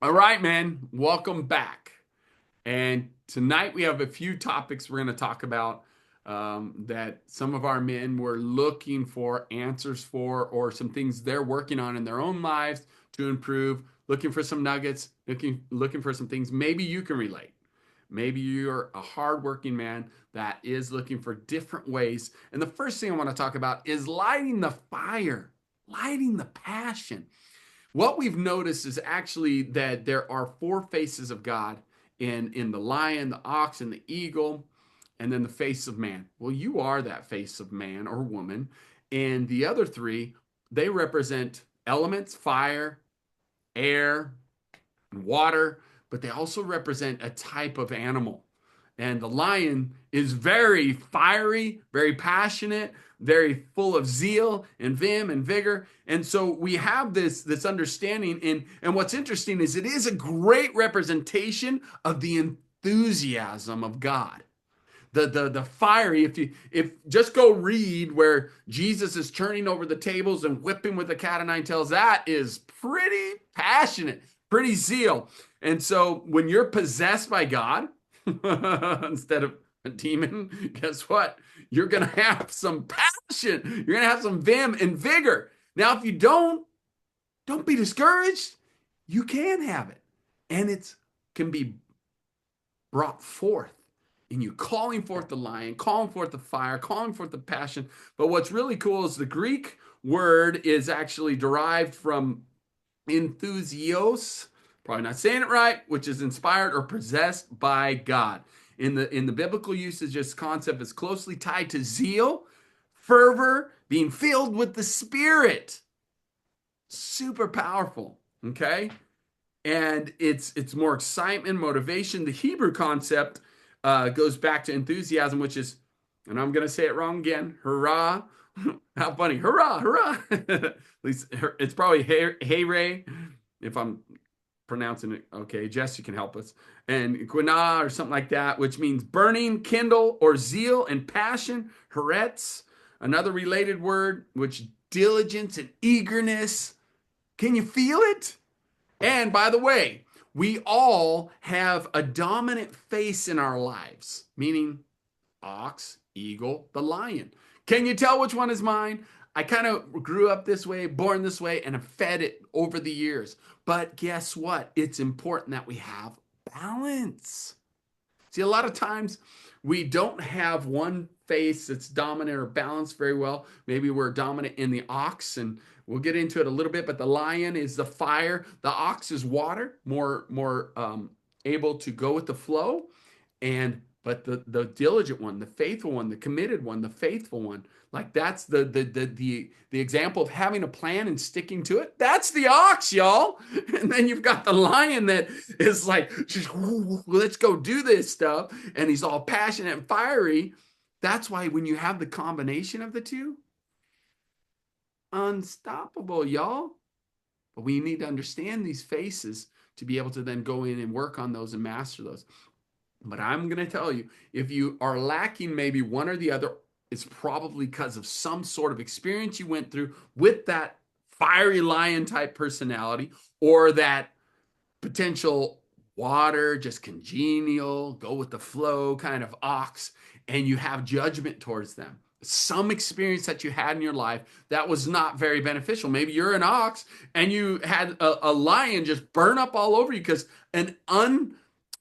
All right, man. Welcome back. And tonight we have a few topics we're going to talk about that some of our men were looking for answers for, or some things they're working on in their own lives to improve, looking for some nuggets, looking for some things maybe you can relate. Maybe you're a hardworking man that is looking for different ways. And the first thing I want to talk about is lighting the fire, lighting the passion. What we've noticed is actually that there are four faces of God in the lion, the ox, and the eagle, and then the face of man. Well, you are that face of man or woman. And the other three, they represent elements, fire, air, and water, but they also represent a type of animal. And the lion is very fiery, very passionate, very full of zeal and vim and vigor. And so we have this understanding. And what's interesting is it is a great representation of the enthusiasm of God. The fiery, if just go read where Jesus is turning over the tables and whipping with the cat o' nine tails, that is pretty passionate, pretty zeal. And so when you're possessed by God, instead of a demon, guess what? You're going to have some passion. You're going to have some vim and vigor. Now, if you don't be discouraged. You can have it. And it can be brought forth in you, calling forth the lion, calling forth the fire, calling forth the passion. But what's really cool is the Greek word is actually derived from enthusios, probably not saying it right, which is inspired or possessed by God. In the biblical usage, this concept is closely tied to zeal, fervor, being filled with the Spirit. Super powerful. Okay, and it's more excitement, motivation. The Hebrew concept goes back to enthusiasm, which is, and I'm going to say it wrong again, hurrah. How funny, hurrah, hurrah. At least it's probably hey ray, if I'm pronouncing it okay. Jess, you can help us. And quina or something like that, which means burning, kindle, or zeal and passion. Haaretz, another related word, which diligence and eagerness. Can you feel it? And by the way, we all have a dominant face in our lives, meaning ox, eagle, the lion. Can you tell which one is mine? I kind of grew up this way, born this way, and have fed it over the years. But guess what? It's important that we have balance. See, a lot of times we don't have one face that's dominant or balanced very well. Maybe we're dominant in the ox, and we'll get into it a little bit, but the lion is the fire. The ox is water, more able to go with the flow. And but the diligent one, the faithful one, the committed one, the faithful one, like that's the example of having a plan and sticking to it. That's the ox, y'all. And then you've got the lion that is like, let's go do this stuff, and he's all passionate and fiery. That's why when you have the combination of the two, unstoppable, y'all. But we need to understand these faces to be able to then go in and work on those and master those. But I'm going to tell you, if you are lacking maybe one or the other, it's probably because of some sort of experience you went through with that fiery lion type personality, or that potential water, just congenial, go with the flow kind of ox, and you have judgment towards them. Some experience that you had in your life that was not very beneficial. Maybe you're an ox and you had a lion just burn up all over you because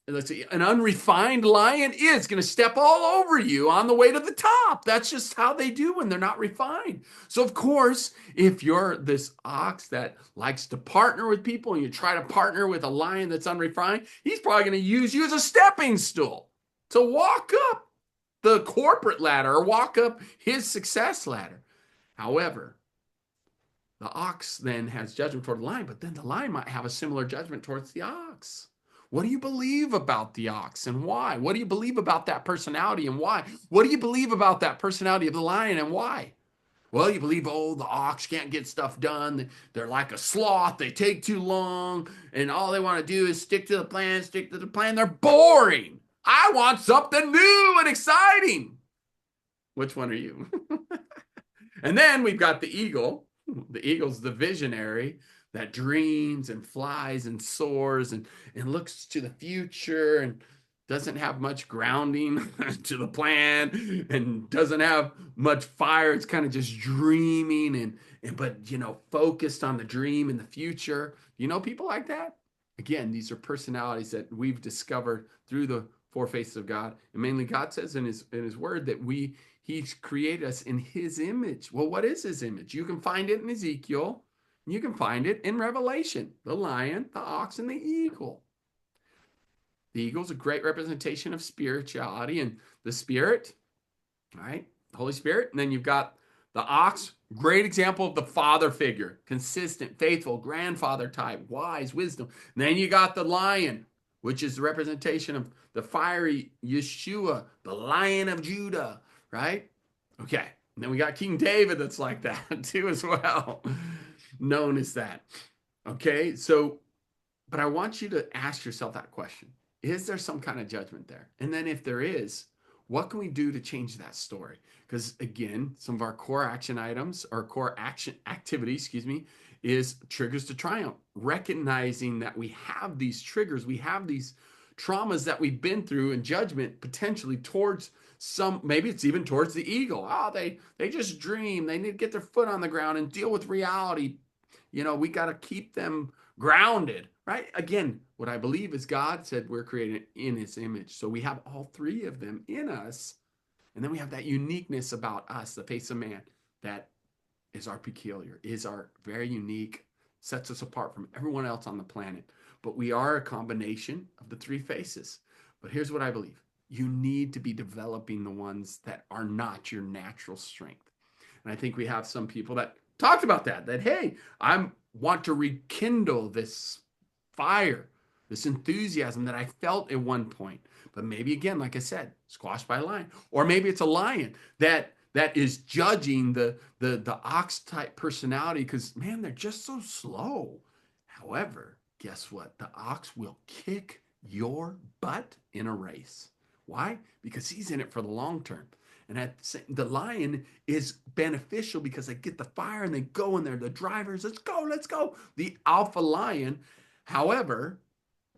let's see, an unrefined lion is going to step all over you on the way to the top. That's just how they do when they're not refined. So, of course, if you're this ox that likes to partner with people and you try to partner with a lion that's unrefined, he's probably going to use you as a stepping stool to walk up the corporate ladder or walk up his success ladder. However, the ox then has judgment toward the lion, but then the lion might have a similar judgment towards the ox. What do you believe about the ox and why? What do you believe about that personality and why? What do you believe about that personality of the lion and why? Well, you believe, oh, the ox can't get stuff done. They're like a sloth. They take too long. And all they want to do is stick to the plan, stick to the plan. They're boring. I want something new and exciting. Which one are you? And then we've got the eagle. The eagle's the visionary, that dreams and flies and soars and looks to the future and doesn't have much grounding to the plan and doesn't have much fire. It's kind of just dreaming and but focused on the dream and the future. You know people like that? Again, these are personalities that we've discovered through the four faces of God. And mainly God says in his word that he's created us in his image. Well, what is his image? You can find it in Ezekiel. You can find it in Revelation, the lion, the ox, and the eagle. The eagle is a great representation of spirituality and the spirit, right? The Holy Spirit. And then you've got the ox, great example of the father figure, consistent, faithful, grandfather type, wise, wisdom. And then you got the lion, which is the representation of the fiery Yeshua, the Lion of Judah, right? Okay. And then we got King David that's like that too as well, known as that. Okay. So, but I want you to ask yourself that question. Is there some kind of judgment there? And then if there is, what can we do to change that story? Because again, some of our core action items or core action activity, is triggers to triumph. Recognizing that we have these triggers, we have these traumas that we've been through in judgment potentially towards maybe it's even towards the eagle. Oh, they just dream. They need to get their foot on the ground and deal with reality. We got to keep them grounded, right? Again, what I believe is God said we're created in his image. So we have all three of them in us. And then we have that uniqueness about us, the face of man, that is our peculiar, is our very unique, sets us apart from everyone else on the planet. But we are a combination of the three faces. But here's what I believe. You need to be developing the ones that are not your natural strength. And I think we have some people that talked about that, hey, I want to rekindle this fire, this enthusiasm that I felt at one point. But maybe again, like I said, squashed by a lion. Or maybe it's a lion that is judging the ox type personality because, man, they're just so slow. However, guess what? The ox will kick your butt in a race. Why? Because he's in it for the long term. And the lion is beneficial because they get the fire and they go in there. The drivers, let's go. The alpha lion, however,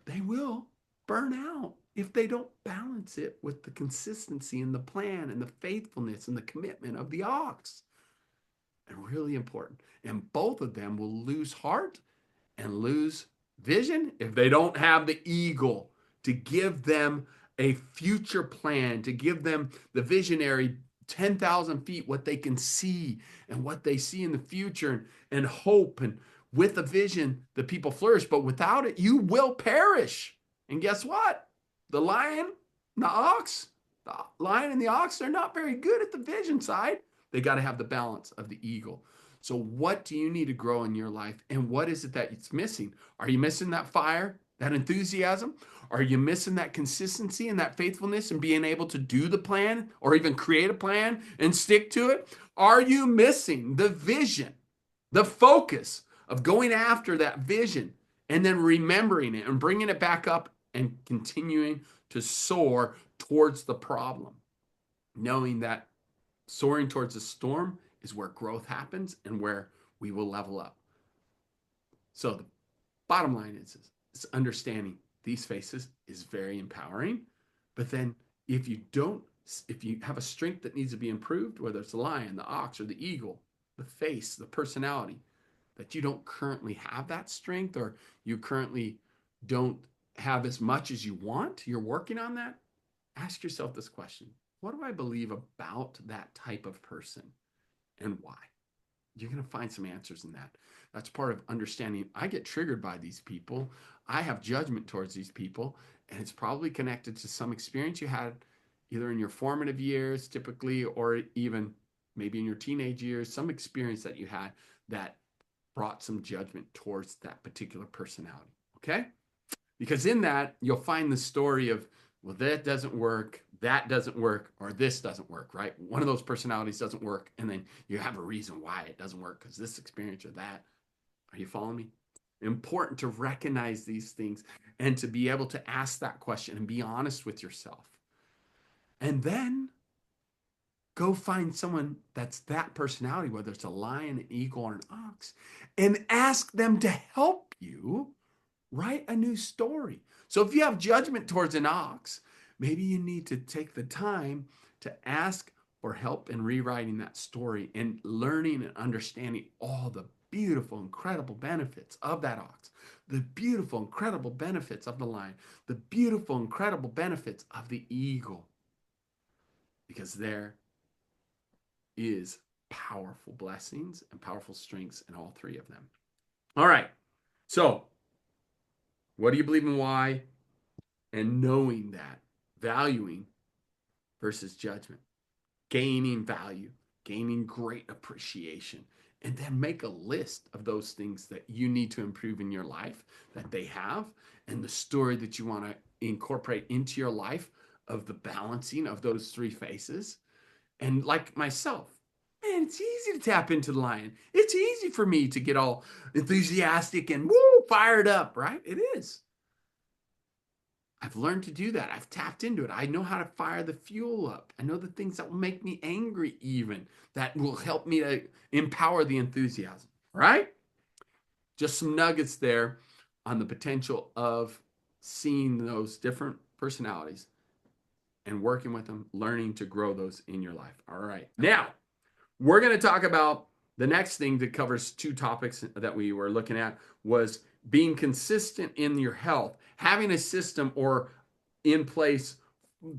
they will burn out if they don't balance it with the consistency and the plan and the faithfulness and the commitment of the ox. And really important. And both of them will lose heart and lose vision if they don't have the eagle to give them a future plan, to give them the visionary 10,000 feet, what they can see and what they see in the future and hope. And with a vision, the people flourish. But without it, you will perish. And guess what? The lion and the ox, they're not very good at the vision side. They got to have the balance of the eagle. So what do you need to grow in your life? And what is it that it's missing? Are you missing that fire, that enthusiasm? Are you missing that consistency and that faithfulness and being able to do the plan or even create a plan and stick to it? Are you missing the vision, the focus of going after that vision and then remembering it and bringing it back up and continuing to soar towards the problem? Knowing that soaring towards the storm is where growth happens and where we will level up. So the bottom line is understanding these faces is very empowering. But then if you have a strength that needs to be improved, whether it's the lion, the ox, or the eagle, the face, the personality, that you don't currently have that strength or you currently don't have as much as you want, you're working on that, ask yourself this question. What do I believe about that type of person and why? You're going to find some answers in that. That's part of understanding. I get triggered by these people. I have judgment towards these people, and it's probably connected to some experience you had either in your formative years, typically, or even maybe in your teenage years, some experience that you had that brought some judgment towards that particular personality. Okay? Because in that, you'll find the story of, well, that doesn't work, or this doesn't work, right? One of those personalities doesn't work, and then you have a reason why it doesn't work, because this experience or that. Are you following me? Important to recognize these things and to be able to ask that question and be honest with yourself. And then Go find someone that's that personality, whether it's a lion, an eagle, or an ox, and ask them to help you write a new story. So if you have judgment towards an ox, maybe you need to take the time to ask for help in rewriting that story and learning and understanding all the beautiful, incredible benefits of that ox, the beautiful, incredible benefits of the lion, the beautiful, incredible benefits of the eagle. Because there is powerful blessings and powerful strengths in all three of them. All right. So, what do you believe and why? And knowing that, valuing versus judgment, gaining value, gaining great appreciation, and then make a list of those things that you need to improve in your life that they have, and the story that you want to incorporate into your life of the balancing of those three faces. And like myself, man, it's easy to tap into the lion. It's easy for me to get all enthusiastic and woo, fired up, right? It is. I've learned to do that. I've tapped into it. I know how to fire the fuel up. I know the things that will make me angry, even that will help me to empower the enthusiasm, right? Just some nuggets there on the potential of seeing those different personalities and working with them, learning to grow those in your life. All right. Now, we're going to talk about the next thing that covers two topics that we were looking at was being consistent in your health, having a system or in place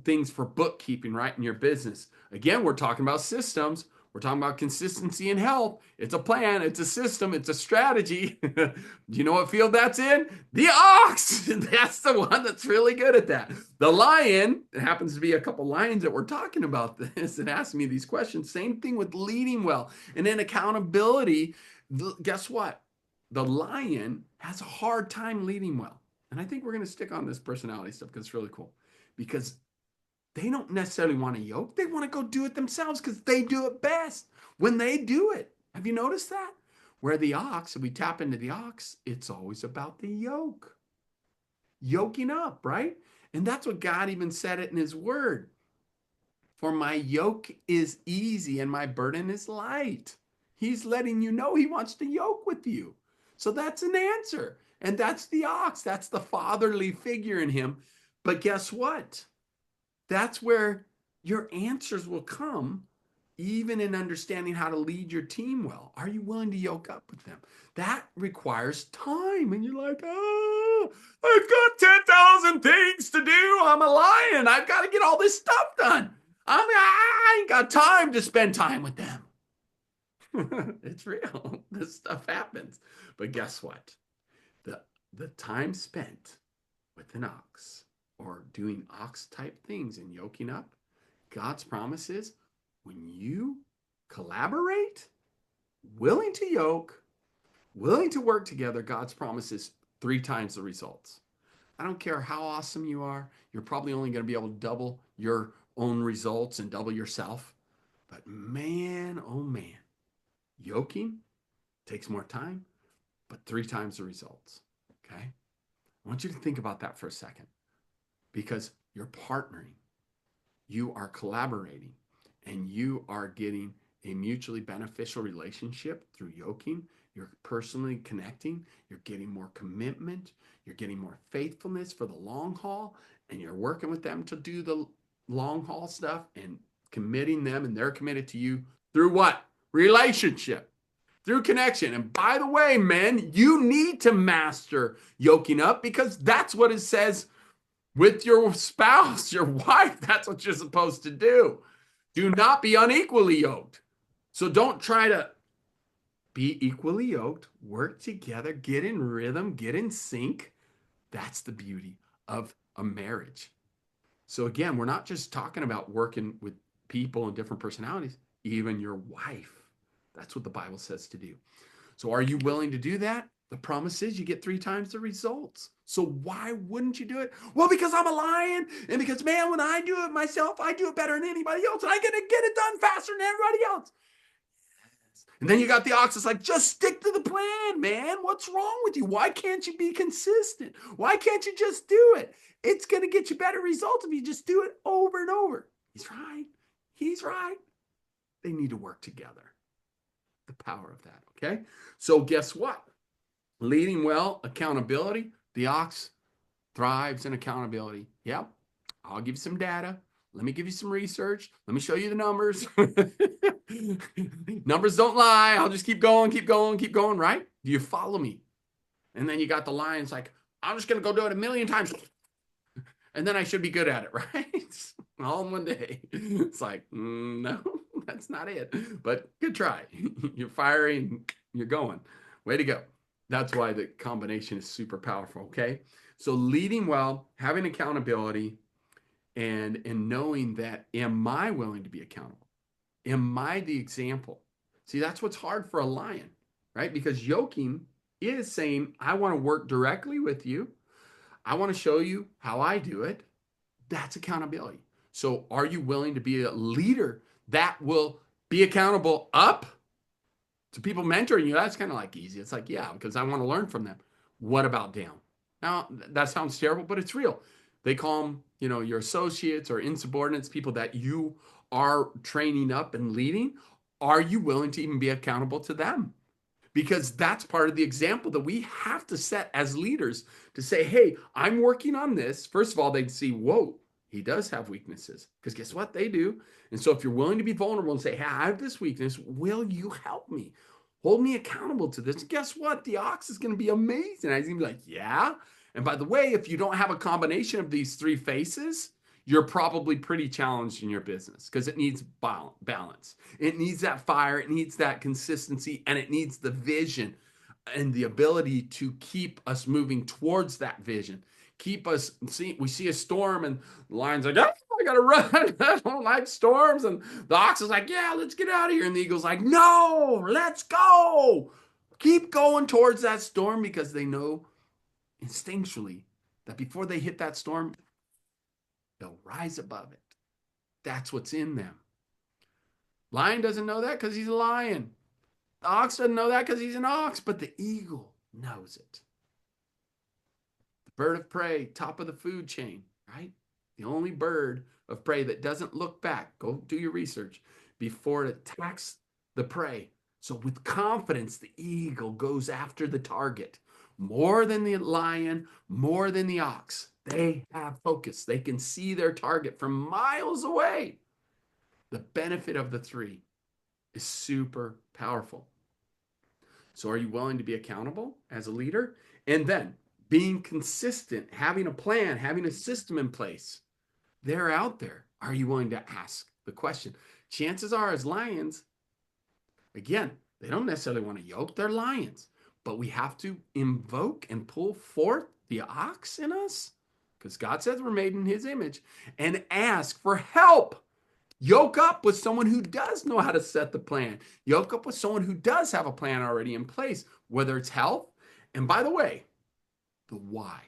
things for bookkeeping, right, in your business. Again, we're talking about systems. We're talking about consistency in health. It's a plan. It's a system. It's a strategy. Do you know what field that's in? The ox. That's the one that's really good at that. The lion, it happens to be a couple lions that we're talking about this and asking me these questions. Same thing with leading well. And then accountability. Guess what? The lion has a hard time leading well. And I think we're going to stick on this personality stuff because it's really cool. Because they don't necessarily want to yoke. They want to go do it themselves because they do it best when they do it. Have you noticed that? Where the ox, if we tap into the ox, it's always about the yoke. Yoking up, right? And that's what God even said it in his word. For my yoke is easy and my burden is light. He's letting you know he wants to yoke with you. So that's an answer. And that's the ox. That's the fatherly figure in him. But guess what? That's where your answers will come, even in understanding how to lead your team well. Are you willing to yoke up with them? That requires time. And you're like, oh, I've got 10,000 things to do. I'm a lion. I've got to get all this stuff done. I ain't got time to spend time with them. It's real. This stuff happens. But guess what? The time spent with an ox or doing ox type things and yoking up, God's promise is when you collaborate, willing to yoke, willing to work together, God's promise is 3 times the results. I don't care how awesome you are. You're probably only going to be able to double your own results and double yourself. But man, oh man, yoking takes more time, but 3 times the results. Okay? I want you to think about that for a second. Because you're partnering, you are collaborating, and you are getting a mutually beneficial relationship through yoking. You're personally connecting. You're getting more commitment. You're getting more faithfulness for the long haul, and you're working with them to do the long haul stuff and committing them, and they're committed to you through what? Relationship, through connection. And by the way, men, you need to master yoking up because that's what it says with your spouse, your wife. That's what you're supposed to do. Do not be unequally yoked. So don't try to be equally yoked. Work together, get in rhythm, get in sync. That's the beauty of a marriage. So again, we're not just talking about working with people and different personalities, even your wife. That's what the Bible says to do. So are you willing to do that? The promise is you get 3 times the results. So why wouldn't you do it? Well, because I'm a lion, and because, man, when I do it myself, I do it better than anybody else, and I get it done faster than everybody else. Yes. And then you got the ox. It's like, just stick to the plan, man. What's wrong with you? Why can't you be consistent? Why can't you just do it? It's going to get you better results if you just do it over and over. He's right. He's right. They need to work together. The power of that, okay? So guess what? Leading well, accountability. The ox thrives in accountability. Yep. I'll give you some data. Let me give you some research. Let me show you the numbers. Numbers don't lie. I'll just keep going, keep going, keep going, right? Do you follow me? And then you got the lions like, I'm just going to go do it 1,000,000 times. And then I should be good at it, right? All in one day. It's like, no, that's not it. But good try. You're firing, you're going. Way to go. That's why the combination is super powerful, okay? So leading well, having accountability, and knowing that, am I willing to be accountable? Am I the example? See, that's what's hard for a lion, right? Because yoking is saying, I want to work directly with you. I want to show you how I do it. That's accountability. So are you willing to be a leader that will be accountable up to people mentoring you? That's kind of like easy. It's like, yeah, because I want to learn from them. What about down? Now, that sounds terrible, but it's real. They call them, your associates or insubordinates, people that you are training up and leading. Are you willing to even be accountable to them? Because that's part of the example that we have to set as leaders to say, hey, I'm working on this. First of all, they'd see, whoa, he does have weaknesses. Because guess what? They do. And so if you're willing to be vulnerable and say, hey, I have this weakness, will you help me? Hold me accountable to this. And guess what? The ox is going to be amazing. He's going to be like, yeah. And by the way, if you don't have a combination of these three faces, you're probably pretty challenged in your business because it needs balance. It needs that fire, it needs that consistency, and it needs the vision and the ability to keep us moving towards that vision. Keep us, we see a storm and the lion's like, oh, I gotta run. I don't like storms. And the ox is like, yeah, let's get out of here. And the eagle's like, no, let's go. Keep going towards that storm because they know instinctually that before they hit that storm, they'll rise above it. That's what's in them. Lion doesn't know that because he's a lion. The ox doesn't know that because he's an ox, but the eagle knows it. The bird of prey, top of the food chain, right? The only bird of prey that doesn't look back, go do your research, before it attacks the prey. So with confidence, the eagle goes after the target more than the lion, more than the ox. They have focus. They can see their target from miles away. The benefit of the three is super powerful. So are you willing to be accountable as a leader? And then being consistent, having a plan, having a system in place. They're out there. Are you willing to ask the question? Chances are, as lions, again, they don't necessarily want to yoke. They're lions. But we have to invoke and pull forth the ox in us, because God says we're made in his image, and ask for help. Yoke up with someone who does know how to set the plan. Yoke up with someone who does have a plan already in place, whether it's health. And by the way, the why.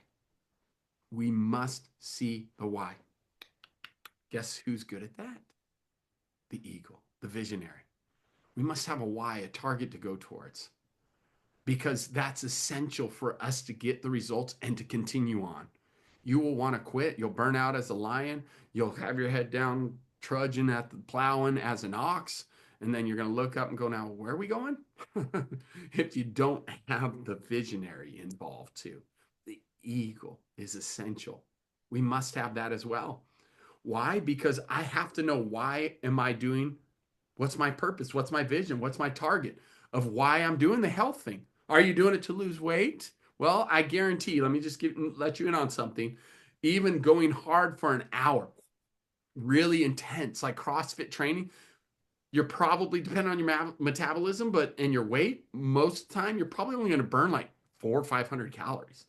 We must see the why. Guess who's good at that? The eagle, the visionary. We must have a why, a target to go towards, because that's essential for us to get the results and to continue on. You will want to quit. You'll burn out as a lion. You'll have your head down, trudging at the plowing as an ox. And then you're going to look up and go, now, where are we going? If you don't have the visionary involved too. The eagle is essential. We must have that as well. Why? Because I have to know, why am I doing, what's my purpose? What's my vision? What's my target of why I'm doing the health thing? Are you doing it to lose weight? Well, I guarantee, let me just let you in on something. Even going hard for an hour, really intense, like CrossFit training, you're probably, depending on your metabolism and your weight, most of the time, you're probably only going to burn like 400 or 500 calories.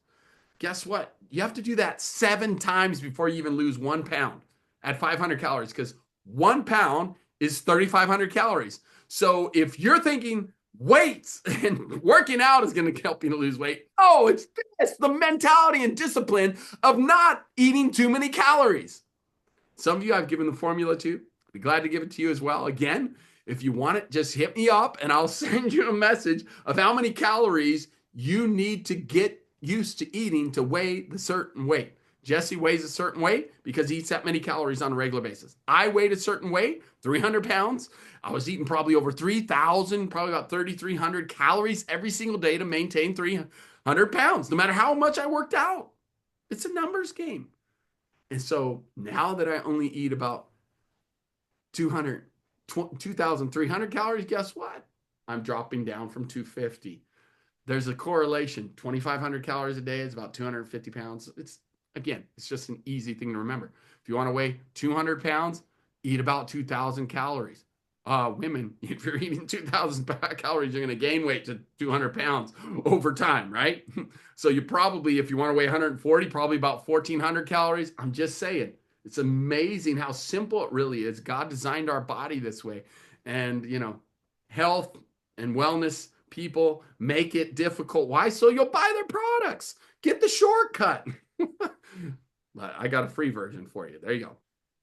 Guess what? You have to do that 7 times before you even lose 1 pound at 500 calories, because 1 pound is 3,500 calories. So if you're thinking weights and working out is going to help you to lose weight, oh, it's this, the mentality and discipline of not eating too many calories. Some of you I've given the formula to. I'd be glad to give it to you as well. Again, if you want it, just hit me up and I'll send you a message of how many calories you need to get used to eating to weigh the certain weight. Jesse weighs a certain weight because he eats that many calories on a regular basis. I weighed a certain weight, 300 pounds. I was eating probably over 3,000, probably about 3,300 calories every single day to maintain 300 pounds, no matter how much I worked out. It's a numbers game. And so now that I only eat about 200, 2,300 calories, guess what? I'm dropping down from 250. There's a correlation. 2,500 calories a day is about 250 pounds. It's just an easy thing to remember. If you want to weigh 200 pounds, eat about 2,000 calories. Women, if you're eating 2,000 calories, you're going to gain weight to 200 pounds over time, right? So you probably, if you want to weigh 140, probably about 1,400 calories. I'm just saying, it's amazing how simple it really is. God designed our body this way. And, health and wellness people make it difficult. Why? So you'll buy their products. Get the shortcut. I got a free version for you. There you go.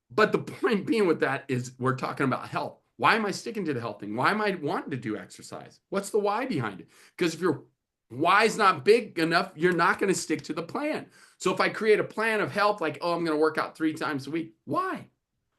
But the point being with that is we're talking about health. Why am I sticking to the health thing? Why am I wanting to do exercise? What's the why behind it? Because if your why is not big enough, you're not going to stick to the plan. So if I create a plan of health, like, I'm going to work out 3 times a week. Why?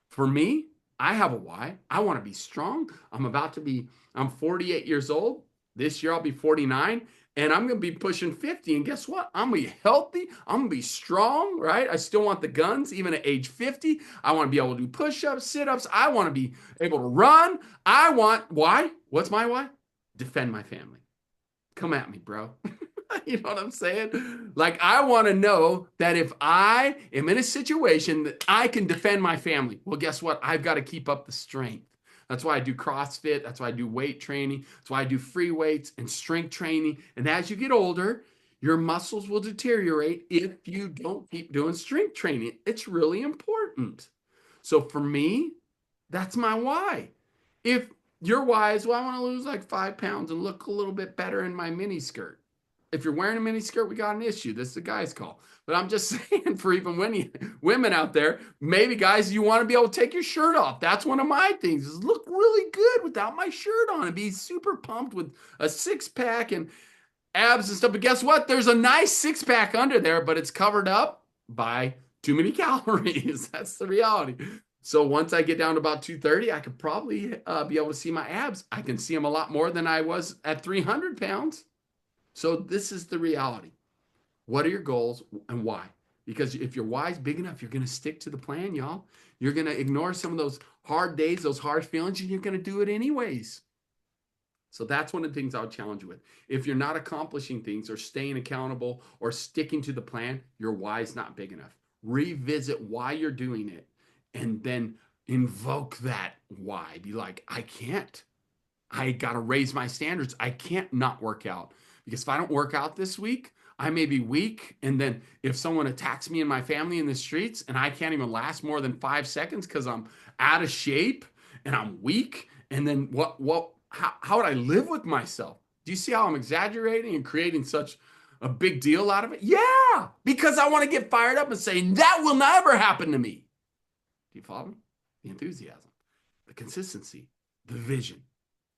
For me, I have a why. I want to be strong. I'm 48 years old. This year I'll be 49. And I'm going to be pushing 50. And guess what? I'm going to be healthy. I'm going to be strong, right? I still want the guns, even at age 50. I want to be able to do push-ups, sit-ups. I want to be able to run. Why? What's my why? Defend my family. Come at me, bro. You know what I'm saying? Like, I want to know that if I am in a situation that I can defend my family, well, guess what? I've got to keep up the strength. That's why I do CrossFit. That's why I do weight training. That's why I do free weights and strength training. And as you get older, your muscles will deteriorate if you don't keep doing strength training. It's really important. So for me, that's my why. If your why is, well, I want to lose like 5 pounds and look a little bit better in my mini skirt. If you're wearing a mini skirt, we got an issue. This is a guy's call. But I'm just saying, for even women out there, maybe guys, you want to be able to take your shirt off. That's one of my things, is look really good without my shirt on and be super pumped with a 6-pack and abs and stuff. But guess what? There's a nice 6-pack under there, but it's covered up by too many calories. That's the reality. So once I get down to about 230, I could probably be able to see my abs. I can see them a lot more than I was at 300 pounds. So this is the reality. What are your goals and why? Because if your why is big enough, you're going to stick to the plan, y'all. You're going to ignore some of those hard days, those hard feelings, and you're going to do it anyways. So that's one of the things I would challenge you with. If you're not accomplishing things or staying accountable or sticking to the plan, your why is not big enough. Revisit why you're doing it and then invoke that why. Be like, I can't. I got to raise my standards. I can't not work out. Because if I don't work out this week, I may be weak. And then if someone attacks me and my family in the streets and I can't even last more than 5 seconds because I'm out of shape and I'm weak, and then how would I live with myself? Do you see how I'm exaggerating and creating such a big deal out of it? Yeah, because I want to get fired up and say, that will never happen to me. Do you follow me? The enthusiasm, the consistency, the vision,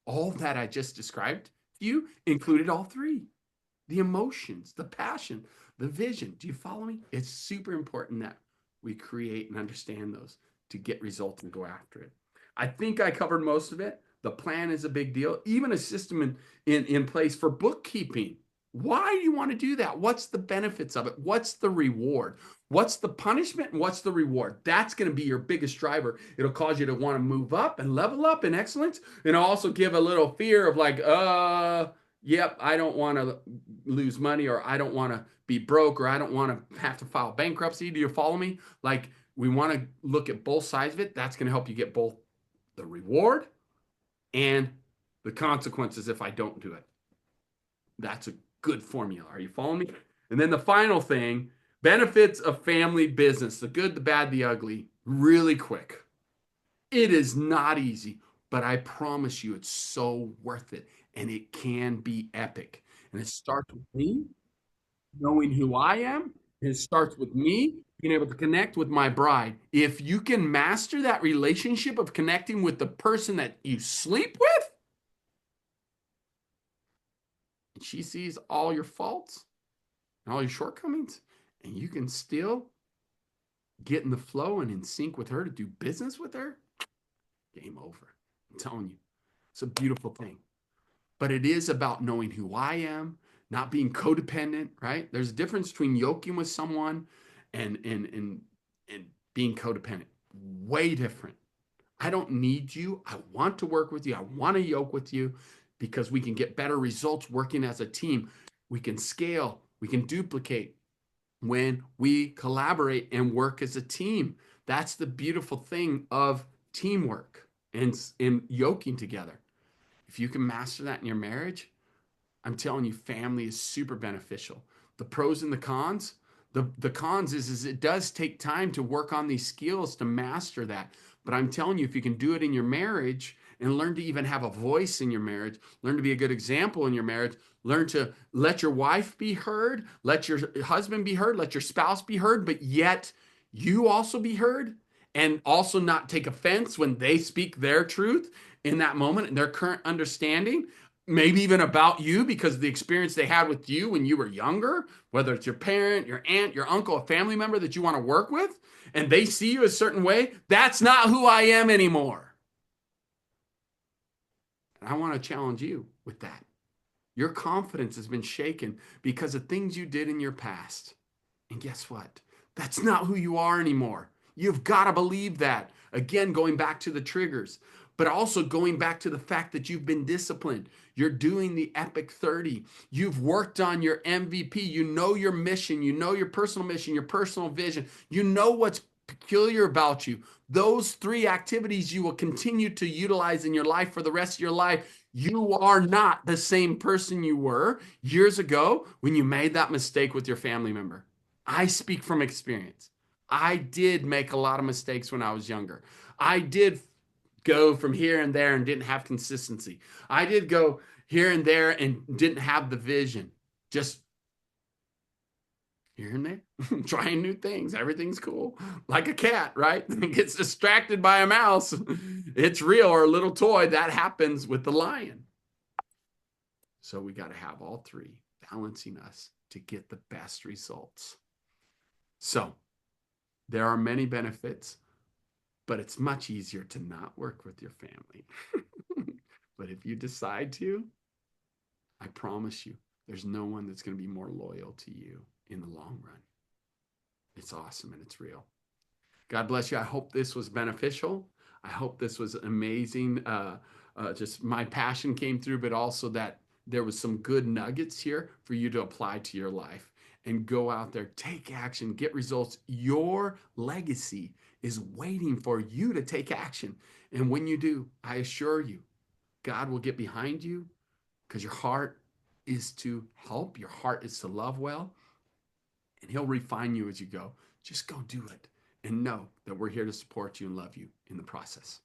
all that I just described. You included all 3. The emotions, the passion, the vision. Do you follow me? It's super important that we create and understand those to get results and go after it. I think I covered most of it. The plan is a big deal. Even a system in place for bookkeeping. Why do you want to do that? What's the benefits of it? What's the reward? What's the punishment and what's the reward? That's going to be your biggest driver. It'll cause you to want to move up and level up in excellence. And also give a little fear of like, yep, I don't want to lose money, or I don't want to be broke, or I don't want to have to file bankruptcy. Do you follow me? Like, we want to look at both sides of it. That's going to help you get both the reward and the consequences if I don't do it. That's a good formula. Are you following me? And then the final thing, benefits of family business, the good, the bad, the ugly, really quick. It is not easy, but I promise you it's so worth it, and it can be epic. And it starts with me knowing who I am. It starts with me being able to connect with my bride. If you can master that relationship of connecting with the person that you sleep with, she sees all your faults and all your shortcomings, and you can still get in the flow and in sync with her to do business with her, game over. I'm telling you, it's a beautiful thing. But it is about knowing who I am, not being codependent, right? There's a difference between yoking with someone and being codependent. Way different. I don't need you. I want to work with you. I want to yoke with you because we can get better results working as a team. We can scale, we can duplicate when we collaborate and work as a team. That's the beautiful thing of teamwork and in yoking together. If you can master that in your marriage, I'm telling you, family is super beneficial. The pros and the cons. The cons is it does take time to work on these skills to master that. But I'm telling you, if you can do it in your marriage and learn to even have a voice in your marriage, learn to be a good example in your marriage, learn to let your wife be heard, let your husband be heard, let your spouse be heard, but yet you also be heard and also not take offense when they speak their truth in that moment and their current understanding, maybe even about you because of the experience they had with you when you were younger, whether it's your parent, your aunt, your uncle, a family member that you want to work with, and they see you a certain way. That's not who I am anymore. And I want to challenge you with that. Your confidence has been shaken because of things you did in your past. And guess what? That's not who you are anymore. You've got to believe that. Again, going back to the triggers, but also going back to the fact that you've been disciplined. You're doing the Epic 30. You've worked on your MVP. You know your mission. You know your personal mission, your personal vision. You know what's peculiar about you. Those three activities you will continue to utilize in your life for the rest of your life. You are not the same person you were years ago when you made that mistake with your family member. I speak from experience. I did make a lot of mistakes when I was younger. I did go from here and there and didn't have consistency. I did go here and there and didn't have the vision. Just here and there, trying new things. Everything's cool. Like a cat, right? Gets distracted by a mouse. It's real, or a little toy. That happens with the lion. So we got to have all three balancing us to get the best results. So there are many benefits, but it's much easier to not work with your family. But if you decide to, I promise you, there's no one that's going to be more loyal to you in the long run. It's awesome and it's real. God bless you. I hope this was beneficial. I hope this was amazing. Just my passion came through, but also that there was some good nuggets here for you to apply to your life and go out there, take action, get results. Your legacy is waiting for you to take action. And when you do, I assure you, God will get behind you because your heart is to help, your heart is to love well, and He'll refine you as you go. Just go do it and know that we're here to support you and love you in the process.